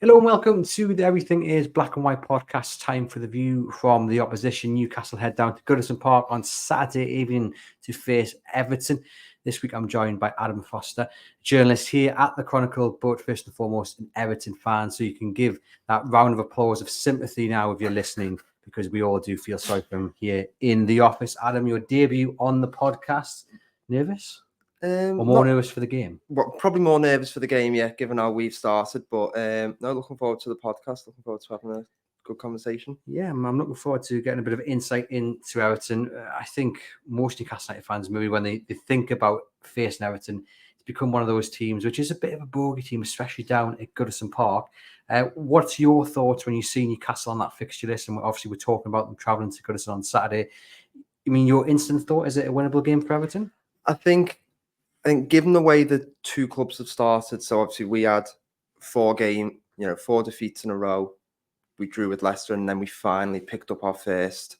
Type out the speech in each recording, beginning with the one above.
Hello and welcome to the Everything is Black and White podcast. Time for the view from the opposition. Newcastle head down to Goodison Park on Saturday evening to face Everton. This week I'm joined by Adam Foster, journalist here at the Chronicle, but first and foremost an Everton fan. So you can give that round of applause of sympathy now if you're listening, because we all do feel sorry for him here in the office. Adam, your debut on the podcast. Nervous? Or more nervous for the game? Well, probably more nervous for the game, yeah, given how we've started. But no, looking forward to the podcast. Looking forward to having a good conversation. Yeah, I'm looking forward to getting a bit of insight into Everton. I think most Newcastle United fans, maybe when they think about facing Everton, it's become one of those teams which is a bit of a bogey team, especially down at Goodison Park. What's your thoughts when you see Newcastle on that fixture list? And obviously we're talking about them travelling to Goodison on Saturday. I mean, your instant thought, is it a winnable game for Everton? I think given the way the two clubs have started, so obviously we had 4 defeats in a row. We drew with Leicester, and then we finally picked up our first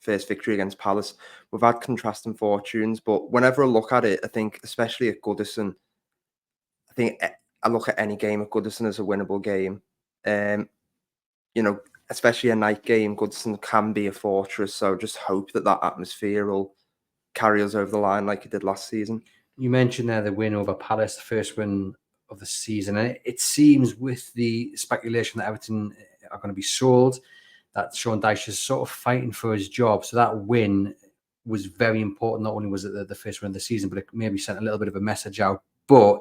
victory against Palace. We've had contrasting fortunes, but whenever I look at it, I think, especially at Goodison, I look at any game at Goodison as a winnable game. Especially a night game, Goodison can be a fortress. So just hope that atmosphere will carry us over the line like it did last season. You mentioned there the win over Palace, the first win of the season. And it seems with the speculation that Everton are going to be sold, that Sean Dyche is sort of fighting for his job. So that win was very important. Not only was it the first win of the season, but it maybe sent a little bit of a message out. But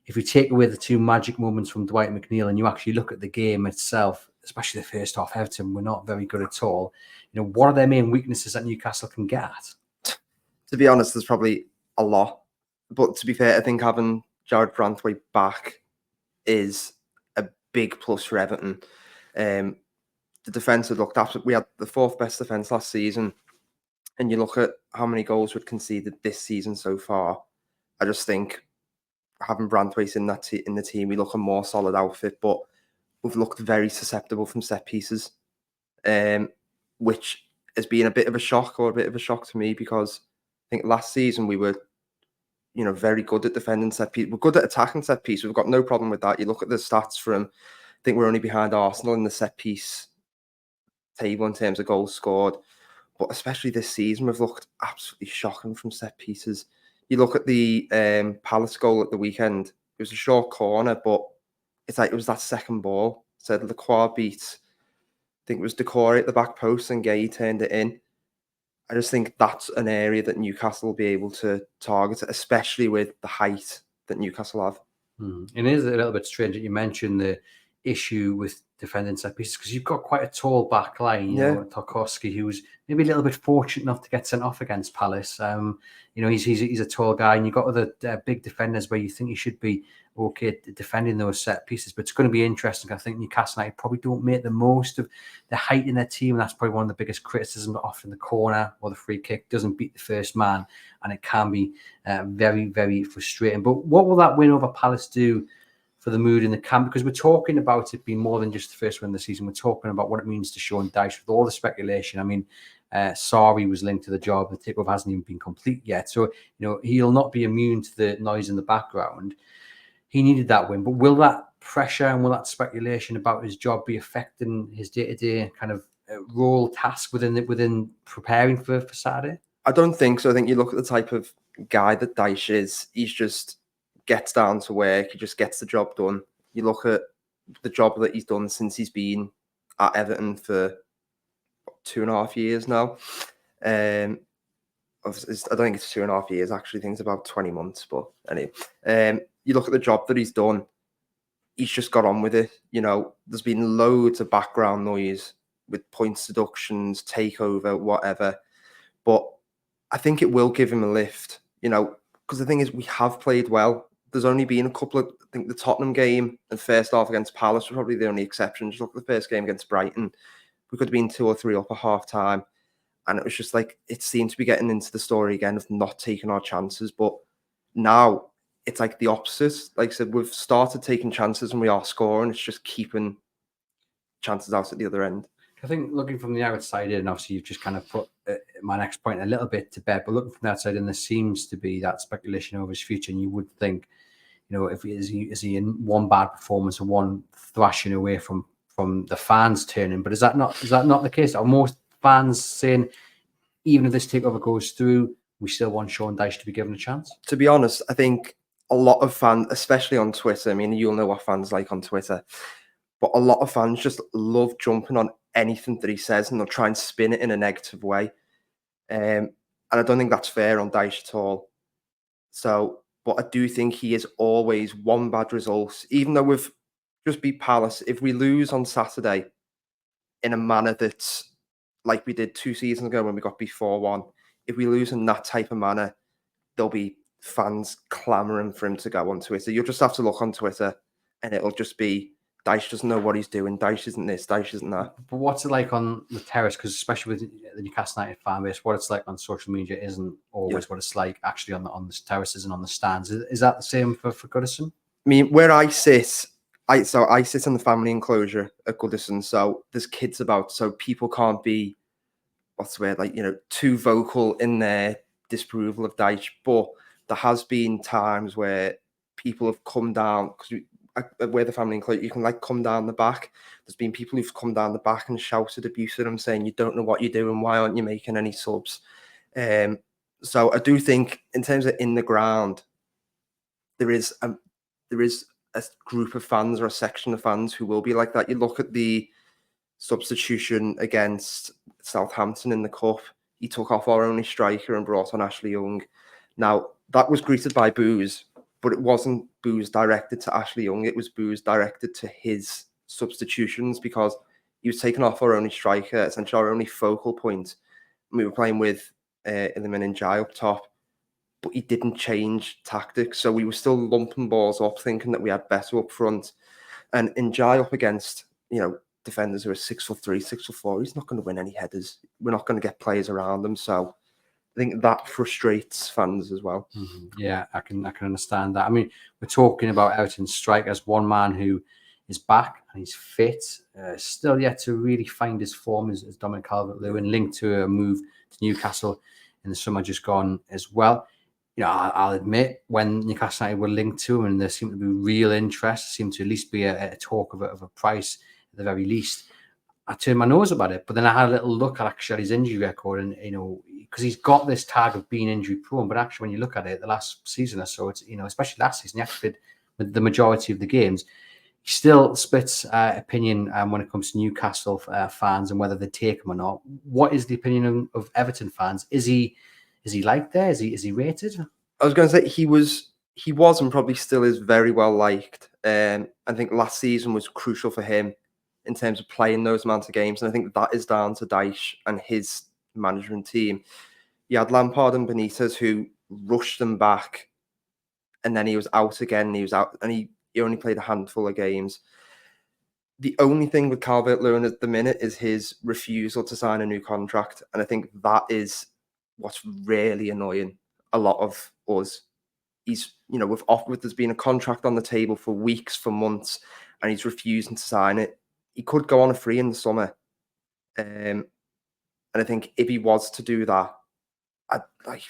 if we take away the 2 magic moments from Dwight McNeil and you actually look at the game itself, especially the first half, Everton were not very good at all. What are their main weaknesses that Newcastle can get at? To be honest, there's probably a lot. But to be fair, I think having Jared Brantwaite back is a big plus for Everton. The defence had looked absolutely. We had the 4th best defence last season, and you look at how many goals we've conceded this season so far. I just think having Brantwaite in the team, we look a more solid outfit. But we've looked very susceptible from set pieces, which has been a bit of a shock to me, because I think last season we were, very good at defending set piece. We're good at attacking set piece. We've got no problem with that. You look at the stats from, I think we're only behind Arsenal in the set piece table in terms of goals scored. But especially this season, we've looked absolutely shocking from set pieces. You look at the Palace goal at the weekend. It was a short corner, but it's like it was that second ball. So Lacroix beat, I think it was Decore at the back post, and Gay turned it in. I just think that's an area that Newcastle will be able to target, especially with the height that Newcastle have. It is a little bit strange that you mentioned the issue with defending set pieces, because you've got quite a tall back line. Tarkowski, who's maybe a little bit fortunate enough to get sent off against Palace. He's a tall guy, and you've got other big defenders where you think you should be okay defending those set pieces. But it's going to be interesting. I think Newcastle United probably don't make the most of the height in their team, and that's probably one of the biggest criticisms. That often the corner or the free kick doesn't beat the first man, and it can be very, very frustrating. But what will that win over Palace do for the mood in the camp? Because we're talking about it being more than just the first win of the season. We're talking about what it means to Sean Dyche with all the speculation. I mean, Sarri was linked to the job. The takeover hasn't even been complete yet. So, he'll not be immune to the noise in the background. He needed that win. But will that pressure and will that speculation about his job be affecting his day-to-day kind of role, task within preparing for Saturday? I don't think so. I think you look at the type of guy that Dyche is. He's just gets down to work. He just gets the job done. You look at the job that he's done since he's been at Everton for 2.5 years now. I don't think it's 2.5 years. Actually, I think it's about 20 months. But anyway, you look at the job that he's done. He's just got on with it. There's been loads of background noise with points deductions, takeover, whatever. But I think it will give him a lift. Because the thing is, we have played well. There's only been a couple of, I think the Tottenham game and first half against Palace were probably the only exception. Just look at the first game against Brighton. We could have been 2 or 3 up at half time. And it was just like, it seemed to be getting into the story again of not taking our chances. But now it's like the opposite. Like I said, we've started taking chances and we are scoring. It's just keeping chances out at the other end. I think looking from the outside in, obviously you've just kind of put my next point a little bit to bed, but looking from the outside in, there seems to be that speculation over his future, and you would think if is he in one bad performance and one thrashing away from the fans turning? But is that not the case? Are most fans saying, even if this takeover goes through, we still want Sean Dyche to be given a chance? To be honest, I think a lot of fans, especially on Twitter, I mean, you'll know what fans like on Twitter, but a lot of fans just love jumping on anything that he says, and they'll try and spin it in a negative way. And I don't think that's fair on Dyche at all. So, but I do think he is always one bad result, even though we've just beat Palace. If we lose on Saturday in a manner that's like we did 2 seasons ago when we got beat 4-1, if we lose in that type of manner, there'll be fans clamouring for him to go on Twitter. You'll just have to look on Twitter and it'll just be, Dyche doesn't know what he's doing. Dyche isn't this, Dyche isn't that. But what's it like on the terrace? Because especially with the Newcastle United fan base, what it's like on social media isn't always what it's like actually on the terraces and on the stands. Is that the same for Goodison? I mean, where I sit, I sit in the family enclosure at Goodison, so there's kids about, so people can't be, what's the word, like, too vocal in their disapproval of Dyche. But there has been times where people have come down, because we're the family enclosure, you can come down the back. There's been people who've come down the back and shouted abuse at him, saying, you don't know what you're doing, why aren't you making any subs? So I do think in terms of in the ground, there is a group of fans or a section of fans who will be like that. You look at the substitution against Southampton in the Cup, he took off our only striker and brought on Ashley Young. Now, that was greeted by boos, but it wasn't boos directed to Ashley Young, it was boos directed to his substitutions, because he was taking off our only striker, essentially our only focal point. We were playing with Iliman Ndiaye up top, but he didn't change tactics, so we were still lumping balls up, thinking that we had better up front. And Ndiaye up against, defenders who are 6'3", 6'4", he's not going to win any headers. We're not going to get players around him. So I think that frustrates fans as well. Mm-hmm. Yeah, I can understand that. I mean, we're talking about Everton's strikers, one man who is back and he's fit, still yet to really find his form is Dominic Calvert-Lewin, linked to a move to Newcastle in the summer just gone as well. I'll admit, when Newcastle United were linked to him and there seemed to be real interest, seemed to at least be a talk of a price at the very least, I turned my nose about it. But then I had a little look at actually his injury record, and because he's got this tag of being injury prone, but actually when you look at it, the last season or so, it's especially last season, he actually played with the majority of the games. He still splits opinion when it comes to Newcastle fans and whether they take him or not. What is the opinion of Everton fans? Is he liked there? Is he rated? I was going to say he was and probably still is very well liked. I think last season was crucial for him in terms of playing those amount of games, and I think that is down to Dyche and his management team. You had Lampard and Benitez who rushed them back, and then he was out again. And he was out, and he only played a handful of games. The only thing with Calvert-Lewin at the minute is his refusal to sign a new contract, and I think that is what's really annoying a lot of us. He's, there's been a contract on the table for weeks, for months, and he's refusing to sign it. He could go on a free in the summer. And I think if he was to do that, like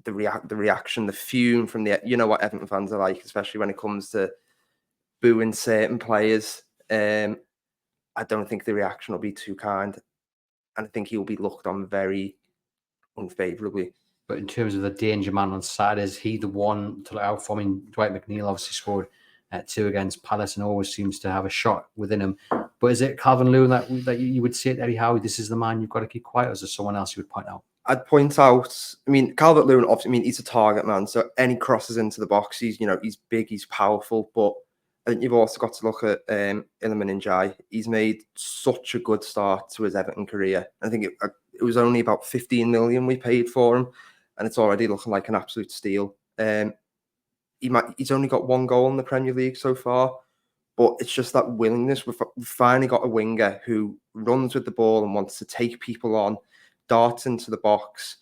the reaction, the fume from the, what Everton fans are like, especially when it comes to booing certain players. I don't think the reaction will be too kind. And I think he'll be looked on very unfavourably. But in terms of the danger man on Saturday, is he the one to look out for? I mean, Dwight McNeil obviously scored 2 against Palace and always seems to have a shot within him. But is it Calvert-Lewin that you would say to Eddie Howe, this is the man you've got to keep quiet, or is there someone else you would point out? I'd point out, Calvert-Lewin, obviously, he's a target man, so any crosses into the box, he's big, he's powerful, but I think you've also got to look at Iliman Ndiaye. He's made such a good start to his Everton career. I think it was only about 15 million we paid for him, and it's already looking like an absolute steal. He's only got 1 goal in the Premier League so far, but it's just that willingness. We've finally got a winger who runs with the ball and wants to take people on, darts into the box.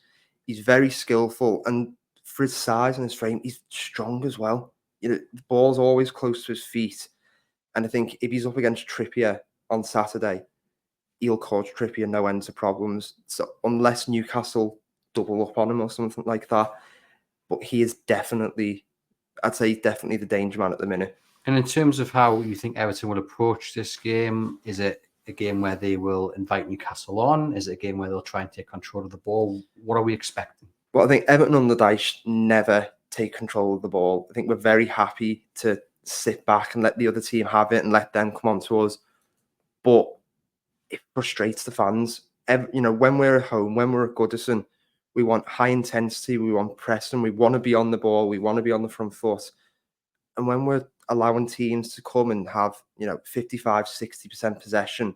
He's very skillful, and for his size and his frame, he's strong as well. The ball's always close to his feet, and I think if he's up against Trippier on Saturday, he'll cause Trippier no end of problems. So unless Newcastle double up on him or something like that, but he is definitely I'd say he's definitely the danger man at the minute. And in terms of how you think Everton will approach this game, is it a game where they will invite Newcastle on? Is it a game where they'll try and take control of the ball? What are we expecting? Well, I think Everton under Dyche never take control of the ball. I think we're very happy to sit back and let the other team have it and let them come on to us. But it frustrates the fans. When we're at home, when we're at Goodison, we want high intensity, we want pressing, we want to be on the ball, we want to be on the front foot. And when we're allowing teams to come and have, 55, 60% possession,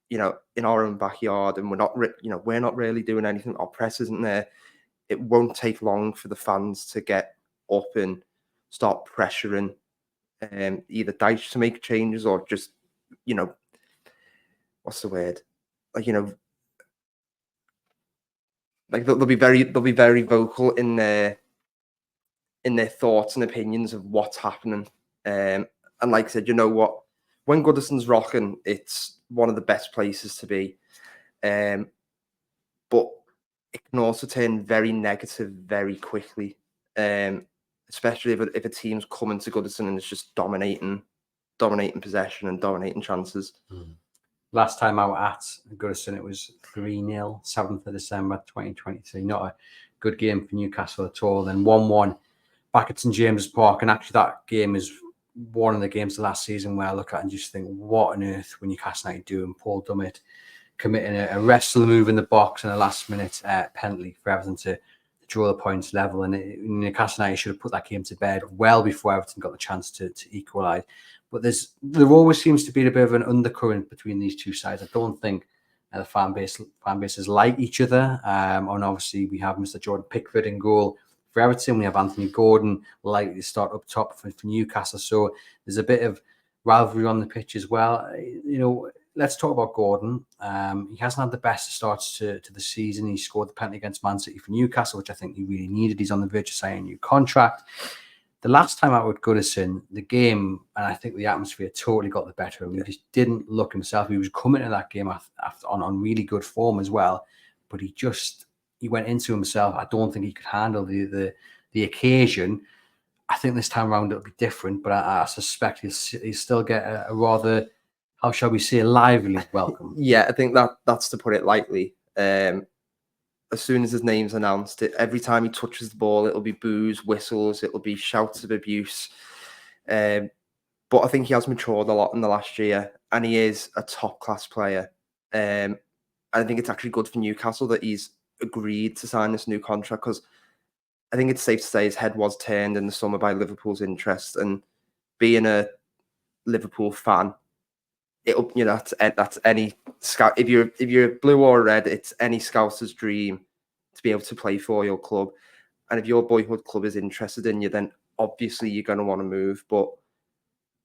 in our own backyard, and we're not really doing anything, our press isn't there, it won't take long for the fans to get up and start pressuring either Dyche to make changes or just, what's the word? They'll be very vocal in their thoughts and opinions of what's happening. And like I said, you know what? When Goodison's rocking, it's one of the best places to be. But it can also turn very negative very quickly, especially if a team's coming to Goodison and it's just dominating possession and dominating chances. Last time out at Goodison, it was 3-0, 7th of December 2023. Not a good game for Newcastle at all. Then 1-1 back at St James's Park. And actually that game is one of the games of last season where I look at and just think, what on earth were Newcastle United doing? Paul Dummett committing a wrestling move in the box in the last minute penalty for Everton to draw the points level. And Newcastle United should have put that game to bed well before Everton got the chance to equalise. But there always seems to be a bit of an undercurrent between these two sides. I don't think the fan bases like each other. And obviously we have Mr. Jordan Pickford in goal for Everton. We have Anthony Gordon likely to start up top for Newcastle. So there's a bit of rivalry on the pitch as well. Let's talk about Gordon. He hasn't had the best starts to the season. He scored the penalty against Man City for Newcastle, which I think he really needed. He's on the verge of signing a new contract. The last time out with Goodison, the game, and I think the atmosphere totally got the better of him. He just didn't look himself. He was coming into that game on really good form as well, but he went into himself. I don't think he could handle the occasion. I think this time around it'll be different, but I suspect he'll still get a rather, how shall we say, lively welcome. Yeah, I think that's to put it lightly. As soon as his name's announced, every time he touches the ball, it'll be boos, whistles, it'll be shouts of abuse. But I think he has matured a lot in the last year, and he is a top-class player. I think it's actually good for Newcastle that he's agreed to sign this new contract, because I think it's safe to say his head was turned in the summer by Liverpool's interest, and being a Liverpool fan, that's any scout. If you're blue or red, it's any scouser's dream to be able to play for your club. And if your boyhood club is interested in you, then obviously you're going to want to move. But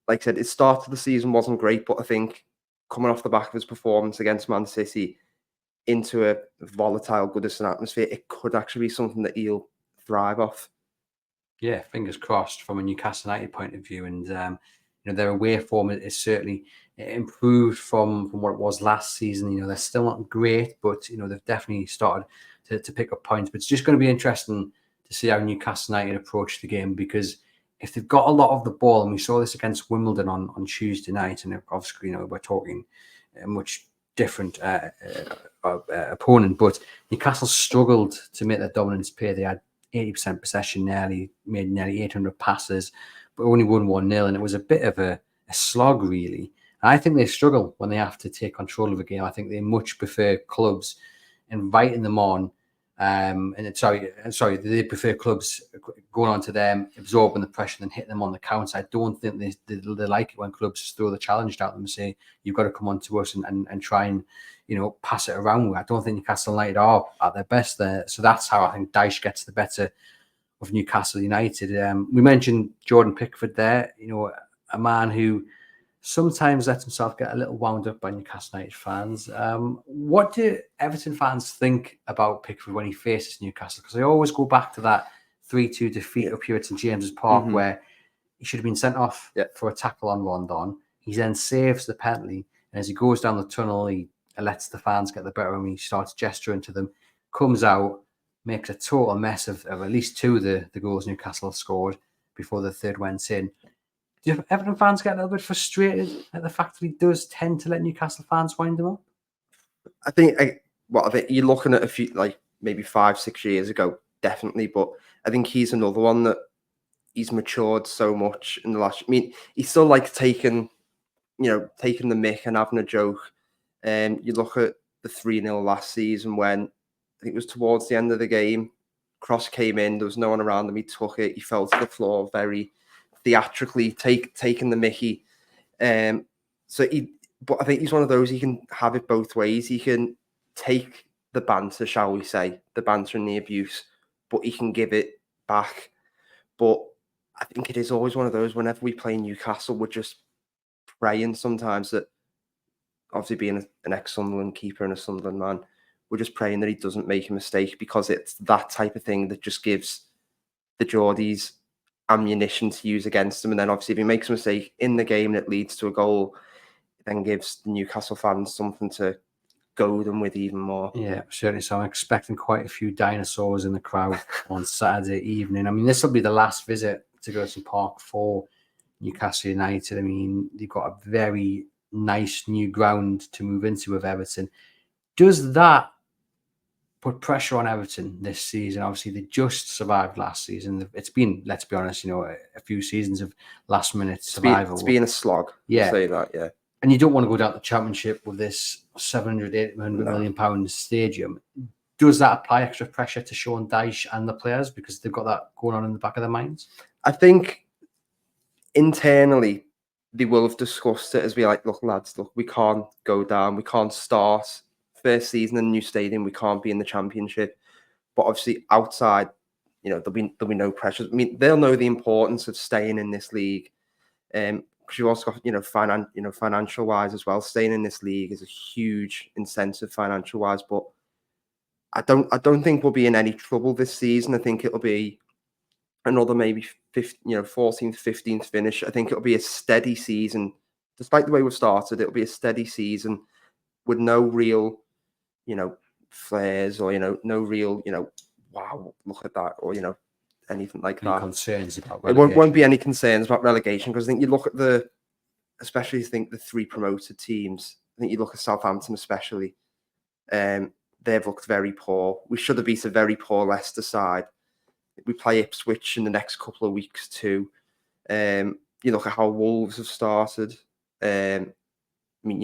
like I said, the start of the season wasn't great, but I think coming off the back of his performance against Man City into a volatile Goodison atmosphere, it could actually be something that he'll thrive off. Yeah, fingers crossed from a Newcastle United point of view. And their away form is certainly improved from what it was last season. They're still not great, but they've definitely started to pick up points. But it's just going to be interesting to see how Newcastle United approach the game, because if they've got a lot of the ball, and we saw this against Wimbledon on Tuesday night, and obviously we're talking a much different opponent, but Newcastle struggled to make their dominance pay. They had 80% possession, made nearly 800 passes, but only won 1-0, and it was a bit of a slog, really. And I think they struggle when they have to take control of a game. I think they much prefer clubs inviting them on, they prefer clubs going on to them, absorbing the pressure, and hitting them on the counter. I don't think they like it when clubs throw the challenge at them and say, you've got to come on to us and try and pass it around. I don't think Newcastle United are at their best there. So that's how I think Dyche gets the better of Newcastle United. We mentioned Jordan Pickford there, a man who sometimes lets himself get a little wound up by Newcastle United fans. What do Everton fans think about Pickford when he faces Newcastle? Because they always go back to that 3-2 defeat up here at St James's Park, where he should have been sent off for a tackle on Rondon. He then saves the penalty, and as he goes down the tunnel, he lets the fans get the better of him. He starts gesturing to them, comes out, makes a total mess of at least two of the goals Newcastle scored, before the third went in. Do Everton fans get a little bit frustrated at the fact that he does tend to let Newcastle fans wind him up? I think you're looking at a few, like maybe 5-6 years ago, definitely. But I think he's another one that he's matured so much in the last. I mean, he's still like taking the mick and having a joke. You look at the 3-0 last season when I think it was towards the end of the game. Cross came in, there was no one around him. He took it. He fell to the floor very theatrically, taking the mickey. But I think he's one of those, he can have it both ways. He can take the banter, shall we say, the banter and the abuse, but he can give it back. But I think it is always one of those, whenever we play Newcastle, we're just praying sometimes that, obviously being an ex-Sunderland keeper and a Sunderland man, we're just praying that he doesn't make a mistake, because it's that type of thing that just gives the Geordies ammunition to use against him. And then obviously if he makes a mistake in the game that leads to a goal, it then gives the Newcastle fans something to goad them with even more. Yeah, certainly. So I'm expecting quite a few dinosaurs in the crowd on Saturday evening. I mean, this will be the last visit to Goodison Park for Newcastle United. I mean, they've got a very nice new ground to move into with Everton. Does that put pressure on Everton this season? Obviously, they just survived last season. It's been, let's be honest, a few seasons of last-minute survival. It's been a slog. Yeah, say that. Yeah, and you don't want to go down the Championship with this 700-800 million pound stadium. Does that apply extra pressure to Sean Dyche and the players because they've got that going on in the back of their minds? I think internally they will have discussed it as be like, look, lads, look, we can't go down, we can't start first season in a new stadium, we can't be in the Championship. But obviously outside, there'll be no pressure. I mean, they'll know the importance of staying in this league. Because you also got, financial wise as well. Staying in this league is a huge incentive financial wise. But I don't think we'll be in any trouble this season. I think it'll be another maybe 14th, 15th finish. I think it'll be a steady season. Despite the way we've started, it'll be a steady season with no real, flares or, no real, wow, look at that, or, anything like that. Concerns about relegation. It won't be any concerns about relegation, because I think you look at especially the three promoted teams. I think you look at Southampton especially. They've looked very poor. We should have beat a very poor Leicester side. We play Ipswich in the next couple of weeks too. You look at how Wolves have started. I mean,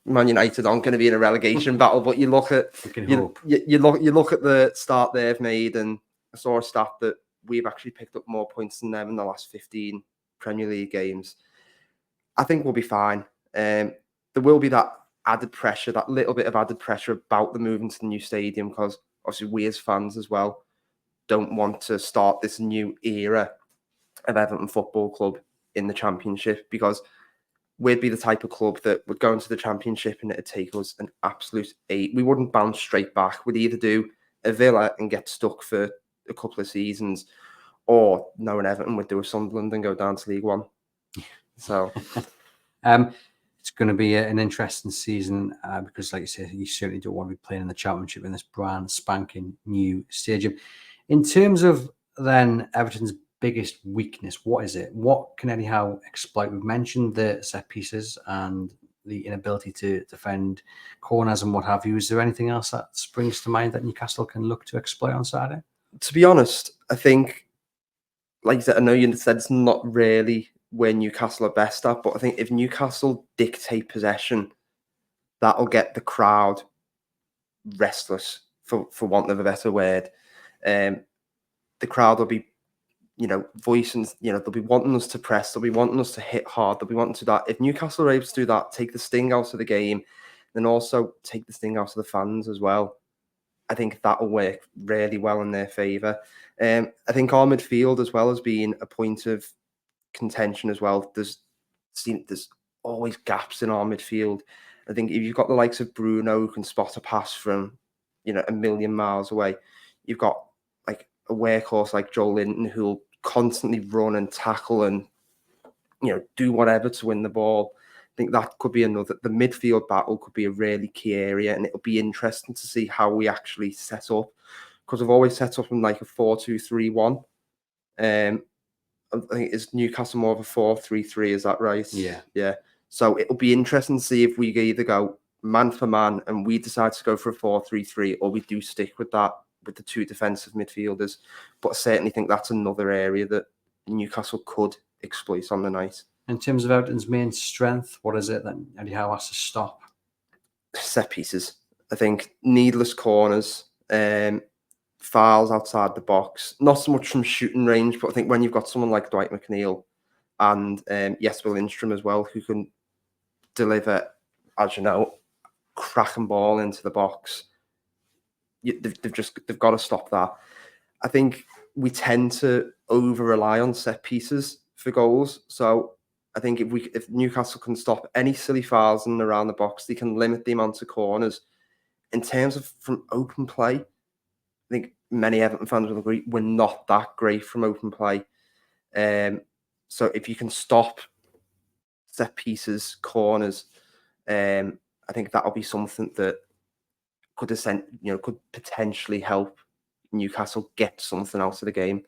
Man United aren't going to be in a relegation battle, but you look at you look at the start they've made, and I saw a stat that we've actually picked up more points than them in the last 15 Premier League games. I think we'll be fine. There will be that added pressure, that little bit of added pressure about the moving to the new stadium, because obviously we as fans as well don't want to start this new era of Everton Football Club in the Championship, because we'd be the type of club that would go into the Championship and it'd take us an absolute 8. We wouldn't bounce straight back. We'd either do a Villa and get stuck for a couple of seasons, or knowing Everton would do a Sunderland and go down to League One. So it's going to be an interesting season because, like you said, you certainly don't want to be playing in the Championship in this brand spanking new stadium. In terms of then Everton's biggest weakness, what is it? What can Eddie Howe exploit? We've mentioned the set pieces and the inability to defend corners and what have you. Is there anything else that springs to mind that Newcastle can look to exploit on Saturday? To be honest, I think, like you said, I know you said it's not really where Newcastle are best at, but I think if Newcastle dictate possession, that'll get the crowd restless, for want of a better word. The crowd will be, voicing, they'll be wanting us to press, they'll be wanting us to hit hard, they'll be wanting to do that. If Newcastle are able to do that, take the sting out of the game, then also take the sting out of the fans as well, I think that'll work really well in their favour. I think our midfield as well has been a point of contention as well. There's always gaps in our midfield. I think if you've got the likes of Bruno who can spot a pass from, a million miles away, you've got like a workhorse like Joe Linton who'll constantly run and tackle and, do whatever to win the ball. I think that could be the midfield battle could be a really key area, and it'll be interesting to see how we actually set up, because I've always set up in like a 4-2-3-1. I think is Newcastle more of a 4-3-3. Is that right? Yeah. Yeah. So it'll be interesting to see if we either go man for man and we decide to go for a 4-3-3, or we do stick with that with the two defensive midfielders. But I certainly think that's another area that Newcastle could exploit on the night. In terms of Everton's main strength, what is it that Eddie Howe has to stop? Set pieces. I think needless corners, fouls outside the box. Not so much from shooting range, but I think when you've got someone like Dwight McNeil and Jesper Lindstrom as well, who can deliver, as you know, cracking ball into the box, they've got to stop that. I think we tend to over rely on set pieces for goals. So I think if Newcastle can stop any silly fouls in and around the box, they can limit the amount of corners. In terms of from open play, I think many Everton fans will agree we're not that great from open play. So if you can stop set pieces, corners, I think that'll be something that could potentially help Newcastle get something out of the game.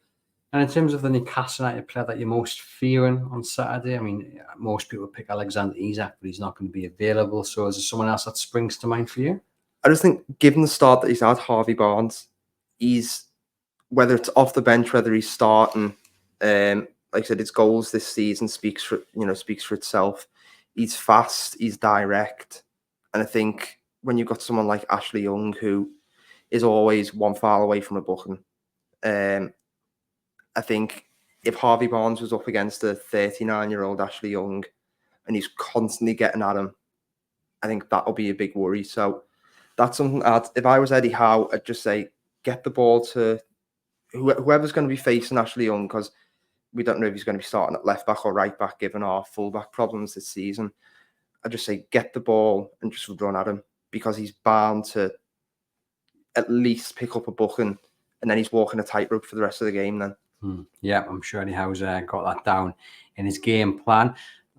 And in terms of the Newcastle United player that you're most fearing on Saturday, I mean, most people pick Alexander Isak, but he's not going to be available. So is there someone else that springs to mind for you? I just think, given the start that he's had, Harvey Barnes, whether it's off the bench, whether he's starting, like I said, his goals this season speaks for itself. He's fast, he's direct, and I think when you've got someone like Ashley Young, who is always one foul away from a booking, I think if Harvey Barnes was up against a 39-year-old Ashley Young and he's constantly getting at him, I think that'll be a big worry. So that's something if I was Eddie Howe, I'd just say get the ball to whoever's going to be facing Ashley Young, because we don't know if he's going to be starting at left back or right back given our full back problems this season. I'd just say get the ball and just run at him, because he's bound to at least pick up a booking, and then he's walking a tightrope for the rest of the game then. Yeah, I'm sure Eddie Howe's got that down in his game plan.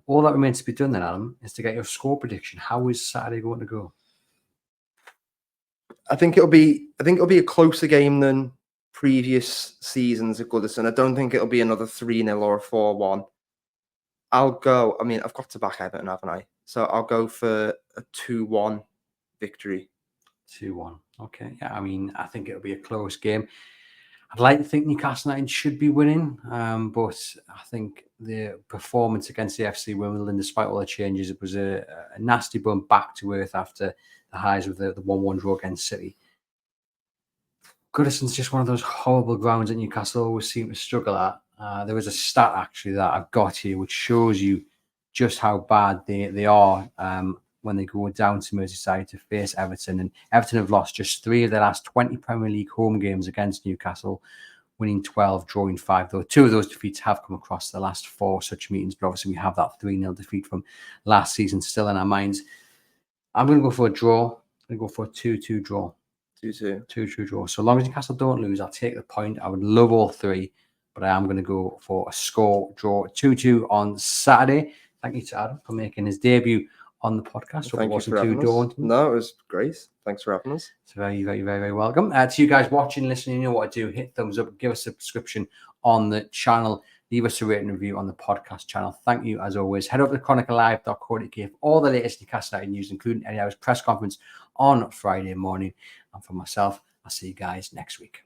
All that remains to be done then, Adam, is to get your score prediction. How is Saturday going to go? I think it'll be a closer game than previous seasons at Goodison. I don't think it'll be another 3-0 or a 4-1. I've got to back Everton, haven't I? So I'll go for a 2-1 victory. 2-1. Okay. Yeah, I mean, I think it'll be a close game. I'd like to think Newcastle United should be winning, but I think the performance against the FC Wimbledon, despite all the changes, it was a nasty bump back to earth after the highs of the 1-1 draw against City. Goodison's just one of those horrible grounds that Newcastle always seem to struggle at. There was a stat actually that I've got here which shows you just how bad they are when they go down to Merseyside to face Everton. And Everton have lost just 3 of their last 20 Premier League home games against Newcastle, winning 12, drawing 5. Though 2 of those defeats have come across the last 4 such meetings, but obviously we have that 3-0 defeat from last season still in our minds. I'm going to go for a draw. I'm going to go for a 2-2 draw. 2-2. 2-2 draw. So long as Newcastle don't lose, I'll take the point. I would love all 3, but I am going to go for a score draw. 2-2 on Saturday. Thank you to Adam for making his debut on the podcast. Thank you for having us. No, it was great. Thanks for having us. It's very, very, very, very welcome. To you guys watching, listening, you know what to do. Hit thumbs up, give us a subscription on the channel, leave us a rating and review on the podcast channel. Thank you, as always. Head over to chroniclelive.co.uk for all the latest Newcastle United news, including Eddie Howe's press conference on Friday morning. And for myself, I'll see you guys next week.